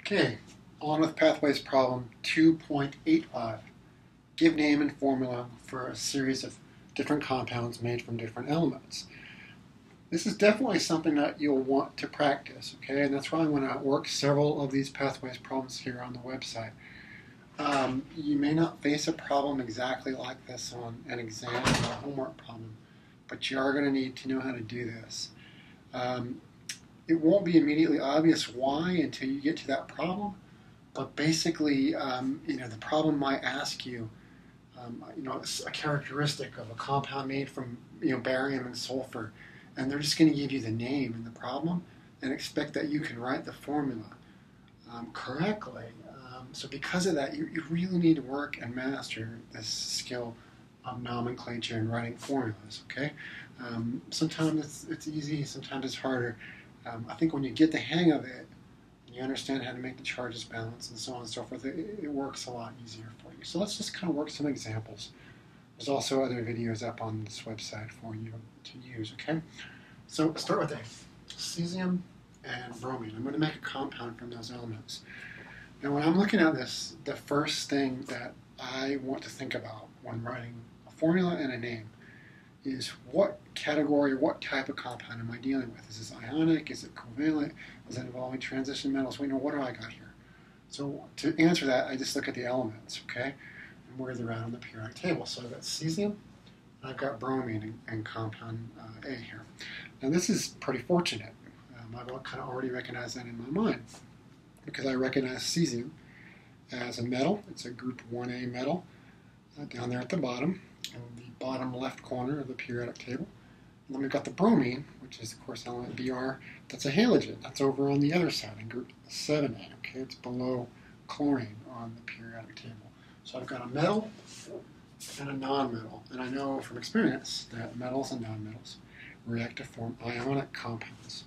Okay, on with Pathways problem 2.85. Give name and formula for a series of different compounds made from different elements. This is definitely something that you'll want to practice, okay? And that's why I'm going to work several of these Pathways problems here on the website. You may not face a problem exactly like this on an exam or a homework problem, but you are going to need to know how to do this. It won't be immediately obvious why until you get to that problem, but basically, the problem might ask you, a characteristic of a compound made from, barium and sulfur, and they're just going to give you the name in the problem and expect that you can write the formula correctly. So because of that, you really need to work and master this skill of nomenclature and writing formulas, okay? Sometimes it's easy, sometimes it's harder. I think when you get the hang of it, and you understand how to make the charges balance and so on and so forth, it works a lot easier for you. So let's just kind of work some examples. There's also other videos up on this website for you to use, okay? So start with A, cesium and bromine. I'm going to make a compound from those elements. Now when I'm looking at this, the first thing that I want to think about when writing a formula and a name is what category, what type of compound am I dealing with? Is this ionic? Is it covalent? Is it involving transition metals? What do I got here? So to answer that, I just look at the elements, okay, and where they're at on the periodic table. So I've got cesium, and I've got bromine and compound A here. Now this is pretty fortunate. I've kind of already recognized that in my mind because I recognize cesium as a metal. It's a group 1A metal down there at the bottom, in the bottom left corner of the periodic table. And then we've got the bromine, which is, of course, element Br. That's a halogen. That's over on the other side in group 7A. Okay, it's below chlorine on the periodic table. So I've got a metal and a nonmetal. And I know from experience that metals and nonmetals react to form ionic compounds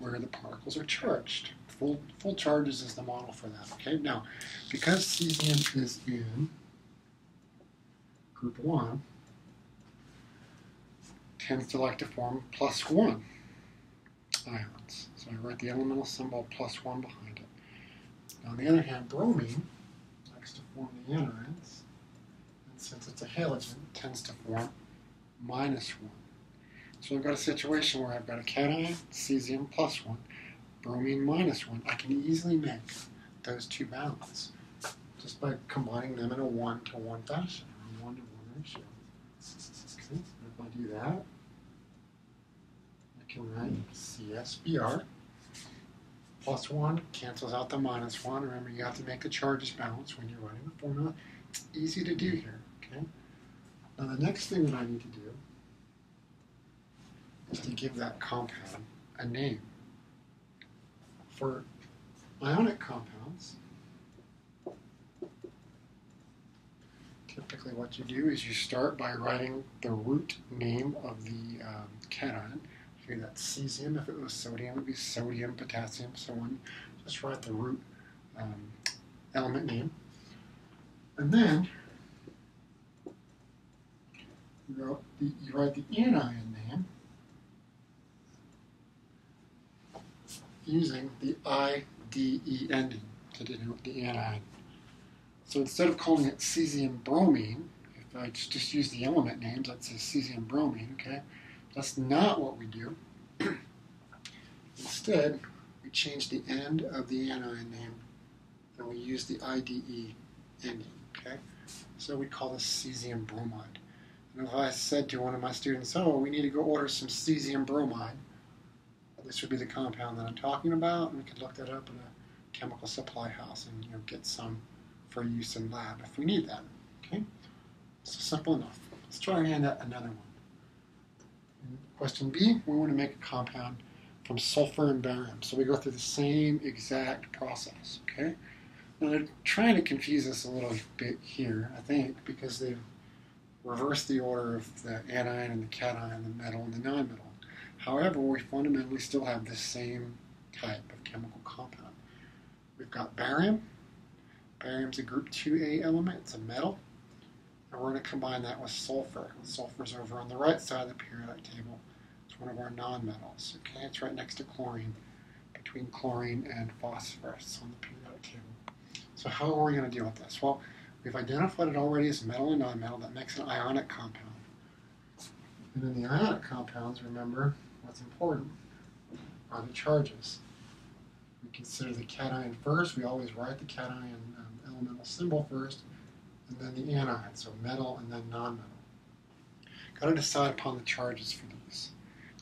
where the particles are charged. Full charges is the model for that. Okay, now, because cesium is in group 1, tends to like to form +1 ions. So I write the elemental symbol +1 behind it. Now, on the other hand, bromine likes to form the anions, and since it's a halogen, it tends to form -1. So I've got a situation where I've got a cation, cesium +1, bromine -1. I can easily make those two balance just by combining them in a 1-to-1 fashion, or 1-to-1 ratio. Okay, if I do that, I can write CSBr. +1 cancels out the -1. Remember, you have to make the charges balance when you're writing the formula. It's easy to do here, okay? Now the next thing that I need to do is to give that compound a name. For ionic compounds, typically what you do is you start by writing the root name of the cation. Here that's cesium. If it was sodium, it would be sodium, potassium, so on. Just write the root element name. And then you write the anion name using the IDE ending to denote the anion. So instead of calling it cesium bromine, if I just use the element names, that says cesium bromine, okay? That's not what we do. Instead, we change the end of the anion name and we use the IDE ending, okay? So we call this cesium bromide. And if I said to one of my students, oh, we need to go order some cesium bromide, this would be the compound that I'm talking about, and we could look that up in a chemical supply house and get some for use in lab if we need that. Okay, so simple enough. Let's try another one. In question B, we want to make a compound from sulfur and barium. So we go through the same exact process. Okay. Now they're trying to confuse us a little bit here, I think, because they've reversed the order of the anion and the cation, the metal and the nonmetal. However, we fundamentally still have the same type of chemical compound. We've got barium. Barium's a group 2A element. It's a metal. And we're going to combine that with sulfur. Sulfur's over on the right side of the periodic table. It's one of our nonmetals. Okay, it's right next to chlorine, between chlorine and phosphorus on the periodic periodic table. So how are we going to deal with this? Well, we've identified it already as metal and nonmetal. That makes an ionic compound. And in the ionic compounds, remember, what's important are the charges. We consider the cation first. We always write the cation elemental symbol first, and then the anion, so metal and then nonmetal. Got to decide upon the charges for these.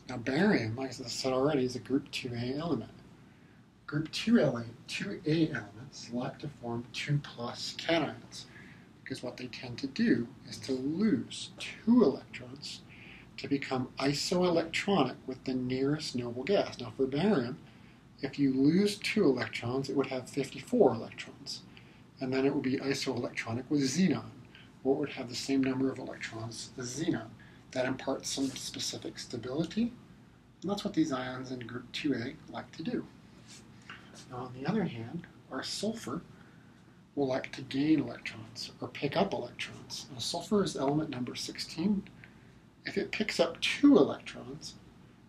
Now barium, like I said already, is a group 2A element. Group 2A elements like to form 2+ cations, because what they tend to do is to lose 2 electrons to become isoelectronic with the nearest noble gas. Now for barium, if you lose 2 electrons, it would have 54 electrons. And then it would be isoelectronic with xenon, or it would have the same number of electrons as xenon. That imparts some specific stability, and that's what these ions in group 2A like to do. Now on the other hand, our sulfur will like to gain electrons, or pick up electrons. Now sulfur is element number 16. If it picks up 2 electrons,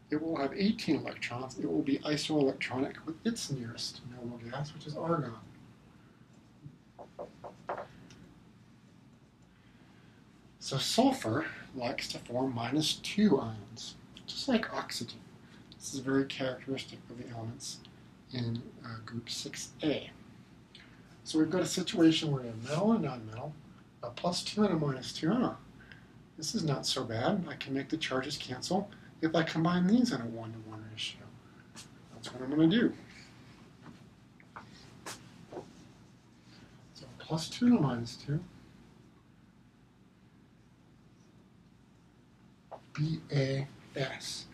it will have 18 electrons. It will be isoelectronic with its nearest noble gas, which is argon. So sulfur likes to form -2 ions, just like oxygen. This is very characteristic of the elements in group 6A. So we've got a situation where we have metal and nonmetal, a +2 and a -2. This is not so bad. I can make the charges cancel if I combine these in a 1-to-1 ratio. That's what I'm going to do. So +2 and a -2. BAS.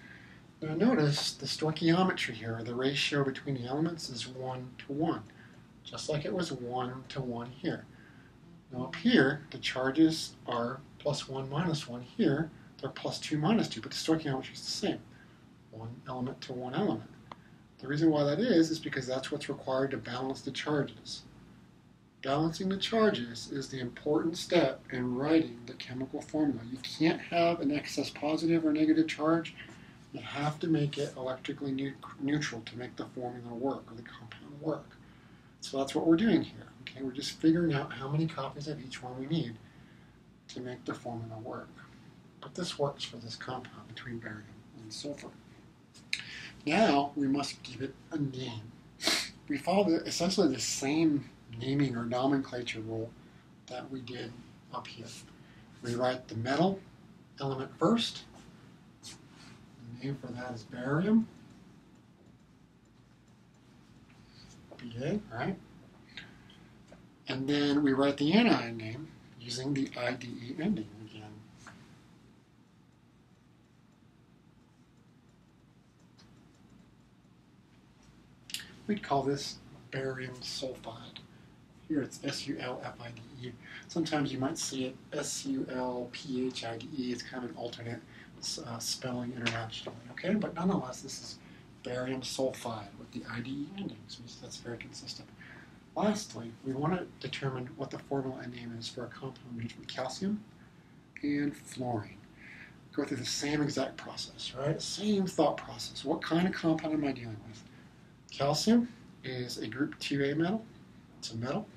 Now notice the stoichiometry here, the ratio between the elements is 1-to-1, just like it was 1-to-1 here. Now up here, the charges are +1 -1 here, they're +2 -2, but the stoichiometry is the same, 1 element to 1 element. The reason why that is because that's what's required to balance the charges. Balancing the charges is the important step in writing the chemical formula. You can't have an excess positive or negative charge. You have to make it electrically neutral to make the formula work, or the compound work. So that's what we're doing here. Okay, we're just figuring out how many copies of each one we need to make the formula work. But this works for this compound between barium and sulfur. Now we must give it a name. We follow essentially the same naming or nomenclature rule that we did up here. We write the metal element first. The name for that is barium. Ba, right? And then we write the anion name using the IDE ending again. We'd call this barium sulfide. Here it's SULFIDE. Sometimes you might see it SULPHIDE. It's kind of an alternate spelling internationally, okay? But nonetheless, this is barium sulfide with the IDE ending, so that's very consistent. Lastly, we want to determine what the formula and name is for a compound made from calcium and fluorine. Go through the same exact process, right? Same thought process. What kind of compound am I dealing with? Calcium is a group 2A metal. It's a metal.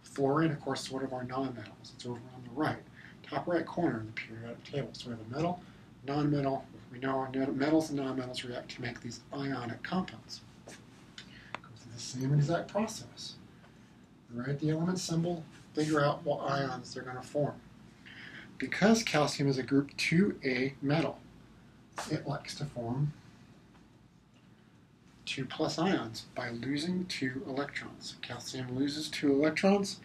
Fluorine, of course, is one of our nonmetals. It's over on the right, top right corner of the periodic table. So we have a metal, nonmetal. We know our metals and nonmetals react to make these ionic compounds. Go through the same exact process. Write the element symbol, figure out what ions they're going to form. Because calcium is a group 2A metal, it likes to form 2+ ions by losing 2 electrons. Calcium loses 2 electrons.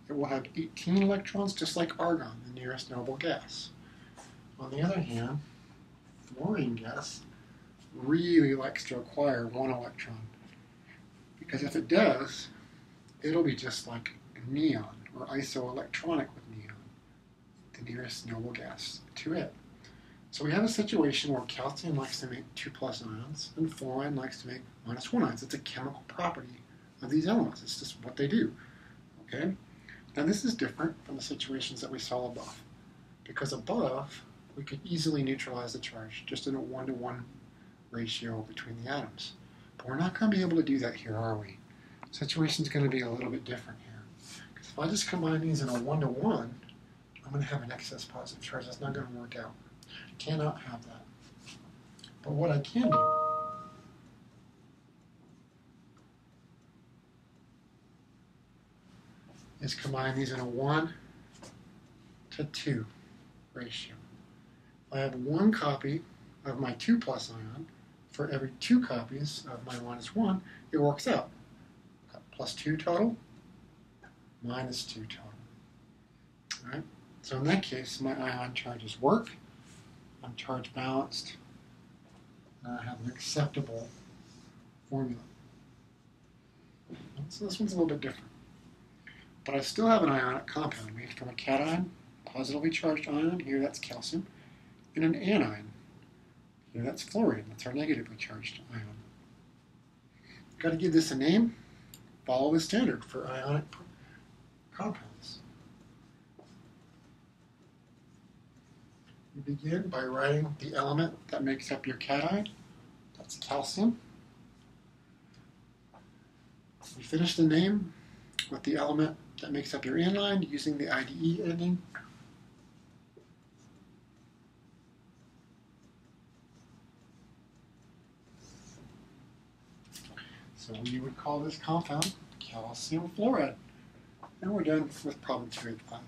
It will have 18 electrons, just like argon, the nearest noble gas. On the other hand, fluorine gas really likes to acquire 1 electron, because if it does, it'll be just like neon, or isoelectronic with neon, the nearest noble gas to it. So we have a situation where calcium likes to make 2+ ions, and fluorine likes to make -1 ions. It's a chemical property of these elements. It's just what they do. Okay? Now this is different from the situations that we saw above, because above we could easily neutralize the charge just in a 1-to-1 ratio between the atoms. But we're not going to be able to do that here, are we? situation is going to be a little bit different here. Because if I just combine these in a 1-to-1, I'm going to have an excess positive charge. That's not going to work out. Cannot have that. But what I can do is combine these in a 1-to-2 ratio. I have one copy of my 2 plus ion for every 2 copies of my minus 1. It works out. Got plus 2 total, minus 2 total. All right? So in that case, my ion charges work. I'm charge balanced. And I have an acceptable formula. So this one's a little bit different. But I still have an ionic compound made from a cation, positively charged ion, here that's calcium, and an anion, here that's fluorine, that's our negatively charged ion. Got to give this a name, follow the standard for ionic compounds. You begin by writing the element that makes up your cation, that's calcium. You finish the name with the element that makes up your anion using the IDE ending. So we would call this compound calcium fluoride. And we're done with problem 285.